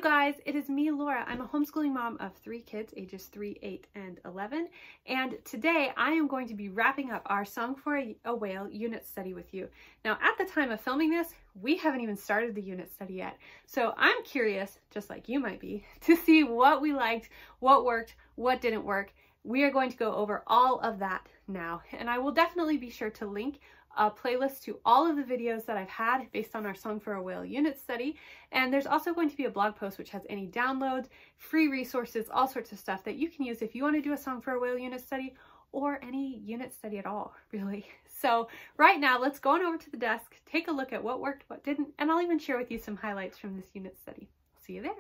guys, it is me, Laura. I'm a homeschooling mom of 3 kids, ages 3, 8, and 11. And today I am going to be wrapping up our Song for a Whale unit study with you. Now, at the time of filming this, we haven't even started the unit study yet. So I'm curious, just like you might be, to see what we liked, what worked, what didn't work. We are going to go over all of that now. And I will definitely be sure to link a playlist to all of the videos that I've had based on our Song for a Whale unit study. And there's also going to be a blog post which has any downloads, free resources, all sorts of stuff that you can use if you want to do a Song for a Whale unit study or any unit study at all, really. So right now, let's go on over to the desk, take a look at what worked, what didn't, and I'll even share with you some highlights from this unit study. See you there.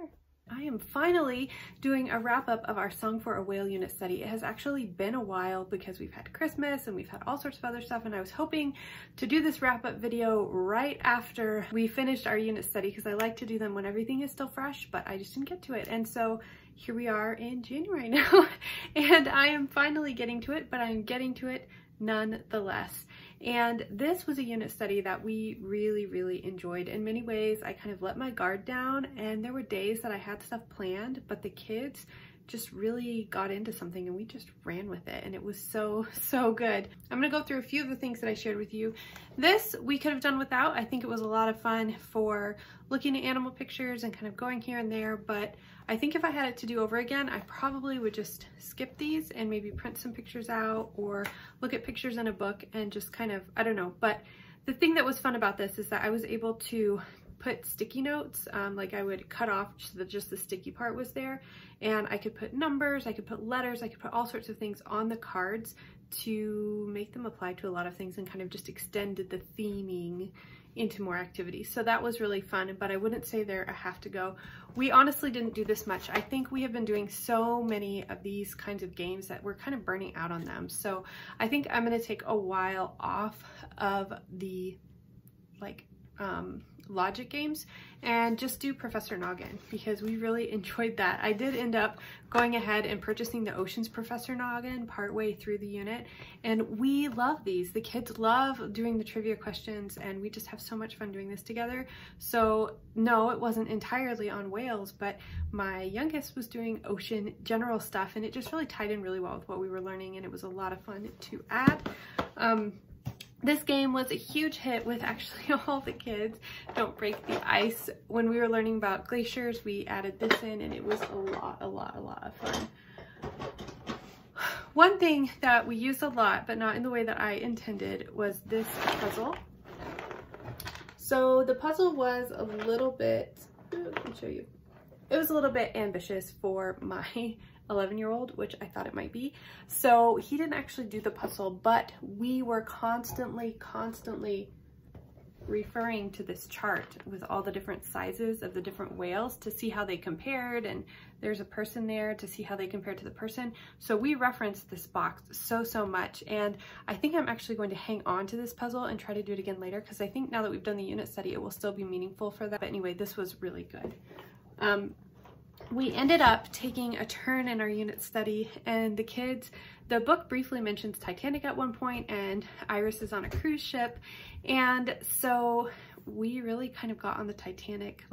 I am finally doing a wrap up of our Song for a Whale unit study. It has actually been a while because we've had Christmas and we've had all sorts of other stuff, and I was hoping to do this wrap up video right after we finished our unit study because I like to do them when everything is still fresh, but I just didn't get to it. And so here we are in January now and I am finally getting to it, but I'm getting to it nonetheless. And this was a unit study that we really enjoyed. In many ways, I kind of let my guard down, and there were days that I had stuff planned, but the kids just really got into something and we just ran with it, and it was so good. I'm gonna go through a few of the things that I shared with you. This we could have done without. I think it was a lot of fun for looking at animal pictures and kind of going here and there, but I think if I had it to do over again, I probably would just skip these and maybe print some pictures out or look at pictures in a book and just kind of, I don't know. But the thing that was fun about this is that I was able to put sticky notes, like I would cut off just the sticky part was there, and I could put numbers, I could put letters, I could put all sorts of things on the cards to make them apply to a lot of things and kind of just extended the theming into more activities. So that was really fun, but I wouldn't say they're a have to go. We honestly didn't do this much. I think we have been doing so many of these kinds of games that we're kind of burning out on them. So I think I'm going to take a while off of the logic games and just do Professor Noggin because we really enjoyed that. I did end up going ahead and purchasing the Oceans Professor Noggin partway through the unit, and we love these. The kids love doing the trivia questions, and we just have so much fun doing this together. So no, it wasn't entirely on whales, but my youngest was doing ocean general stuff, and it just really tied in really well with what we were learning, and it was a lot of fun to add. This game was a huge hit with actually all the kids. Don't break the ice. When we were learning about glaciers, we added this in, and it was a lot of fun. One thing that we used a lot, but not in the way that I intended, was this puzzle. So the puzzle was a little bit, let me show you. It was a little bit ambitious for my 11-year-old, which I thought it might be. So he didn't actually do the puzzle, but we were constantly referring to this chart with all the different sizes of the different whales to see how they compared, and there's a person there to see how they compare to the person. So we referenced this box so much, and I think I'm actually going to hang on to this puzzle and try to do it again later because I think now that we've done the unit study, it will still be meaningful for that. But anyway, this was really good. We ended up taking a turn in our unit study, and the kids, the book briefly mentions Titanic at one point, and Iris is on a cruise ship, and so we really kind of got on the Titanic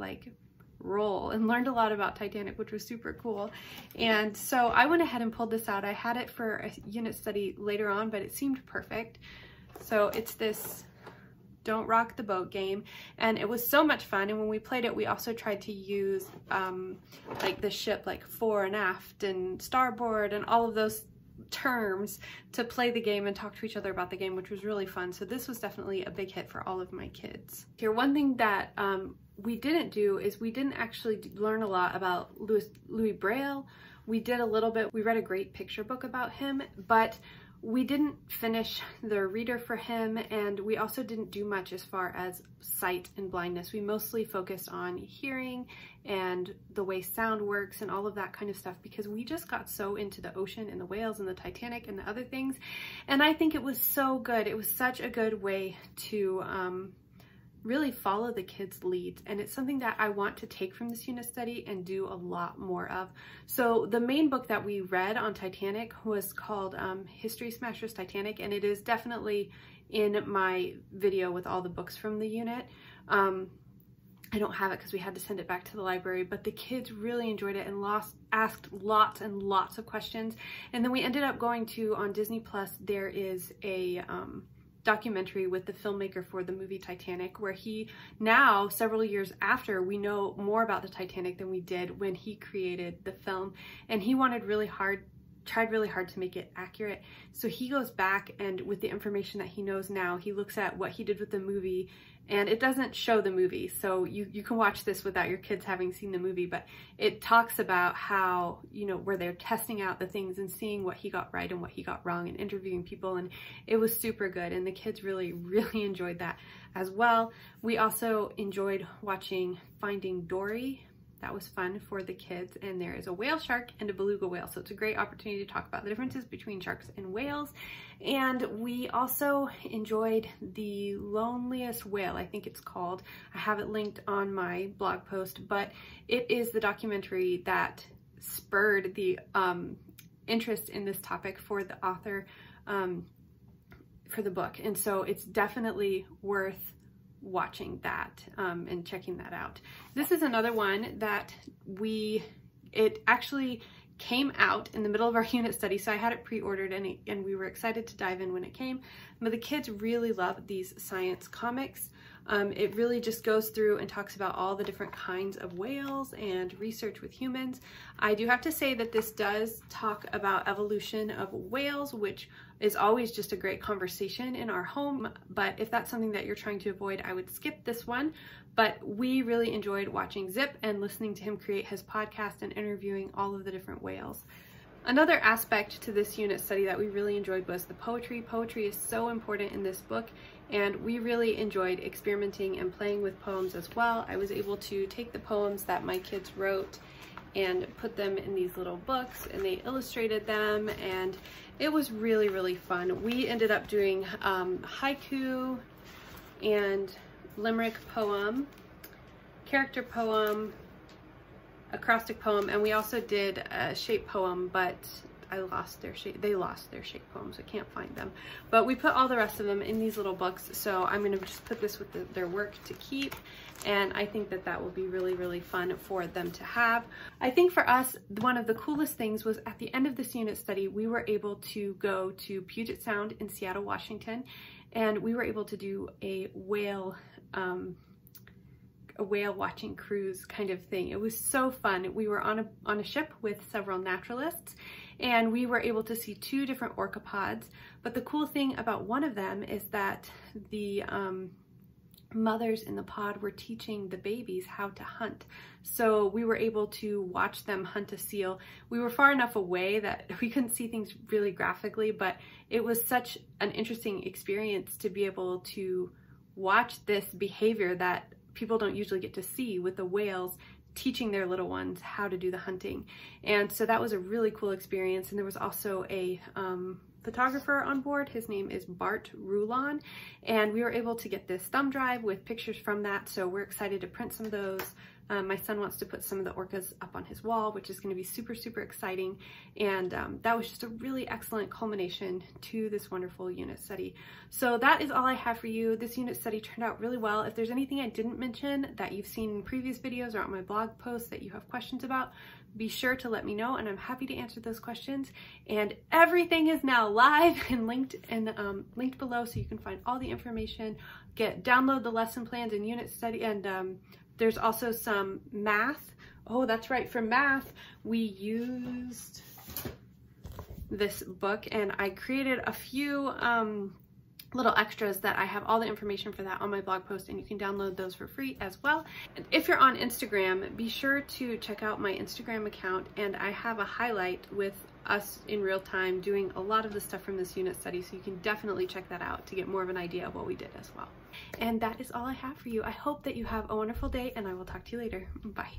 roll and learned a lot about Titanic, which was super cool. And so I went ahead and pulled this out. I had it for a unit study later on, but it seemed perfect. So it's this Don't Rock the Boat game, and it was so much fun. And when we played it, we also tried to use the ship, like fore and aft and starboard and all of those terms to play the game and talk to each other about the game, which was really fun. So this was definitely a big hit for all of my kids. Here, one thing that we didn't do is we didn't actually learn a lot about Louis Braille. We did a little bit. We read a great picture book about him, but we didn't finish the reader for him, and we also didn't do much as far as sight and blindness. We mostly focused on hearing and the way sound works and all of that kind of stuff because we just got so into the ocean and the whales and the Titanic and the other things. And I think it was so good. It was such a good way to really follow the kids' leads, and it's something that I want to take from this unit study and do a lot more of. So the main book that we read on Titanic was called History Smashers Titanic, and it is definitely in my video with all the books from the unit. I don't have it because we had to send it back to the library, but the kids really enjoyed it and asked lots and lots of questions. And then we ended up going to, on Disney Plus, there is a documentary with the filmmaker for the movie Titanic, where he now, several years after, we know more about the Titanic than we did when he created the film. And he tried really hard to make it accurate. So he goes back and with the information that he knows now, he looks at what he did with the movie, and it doesn't show the movie. So you can watch this without your kids having seen the movie, but it talks about how, you know, where they're testing out the things and seeing what he got right and what he got wrong and interviewing people. And it was super good. And the kids really, really enjoyed that as well. We also enjoyed watching Finding Dory. That was fun for the kids, and there is a whale shark and a beluga whale, so it's a great opportunity to talk about the differences between sharks and whales. And we also enjoyed The Loneliest Whale, I think it's called. I have it linked on my blog post, but it is the documentary that spurred the interest in this topic for the author for the book, and so it's definitely worth watching that and checking that out. This is another one that it actually came out in the middle of our unit study, so I had it pre-ordered and we were excited to dive in when it came. But the kids really love these science comics. It really just goes through and talks about all the different kinds of whales and research with humans. I do have to say that this does talk about evolution of whales, which is always just a great conversation in our home. But if that's something that you're trying to avoid, I would skip this one. But we really enjoyed watching Zip and listening to him create his podcast and interviewing all of the different whales. Another aspect to this unit study that we really enjoyed was the poetry. Poetry is so important in this book, and we really enjoyed experimenting and playing with poems as well. I was able to take the poems that my kids wrote and put them in these little books, and they illustrated them, and it was really, really fun. We ended up doing haiku and limerick poem, character poem, acrostic poem, and we also did a shape poem, but they lost their shape poems. I can't find them, but we put all the rest of them in these little books, so I'm going to just put this with their work to keep, and I think that that will be really, really fun for them to have. I think for us, one of the coolest things was at the end of this unit study, we were able to go to Puget Sound in Seattle, Washington, and we were able to do a whale watching cruise kind of thing. It was so fun. We were on a ship with several naturalists, and we were able to see 2 different orcapods. But the cool thing about one of them is that the mothers in the pod were teaching the babies how to hunt. So we were able to watch them hunt a seal. We were far enough away that we couldn't see things really graphically, but it was such an interesting experience to be able to watch this behavior that people don't usually get to see, with the whales teaching their little ones how to do the hunting. And so that was a really cool experience. And there was also a photographer on board. His name is Bart Rulon, and we were able to get this thumb drive with pictures from that, so we're excited to print some of those. My son wants to put some of the orcas up on his wall, which is going to be super, super exciting. And that was just a really excellent culmination to this wonderful unit study. So that is all I have for you. This unit study turned out really well. If there's anything I didn't mention that you've seen in previous videos or on my blog posts that you have questions about, be sure to let me know, and I'm happy to answer those questions. And everything is now live and linked below, so you can find all the information, download the lesson plans and unit study, and there's also some math. Oh, that's right, for math, we used this book, and I created a few little extras that I have all the information for that on my blog post, and you can download those for free as well. And if you're on Instagram, be sure to check out my Instagram account, and I have a highlight with us in real time doing a lot of the stuff from this unit study, so you can definitely check that out to get more of an idea of what we did as well. And that is all I have for you. I hope that you have a wonderful day, and I will talk to you later. Bye.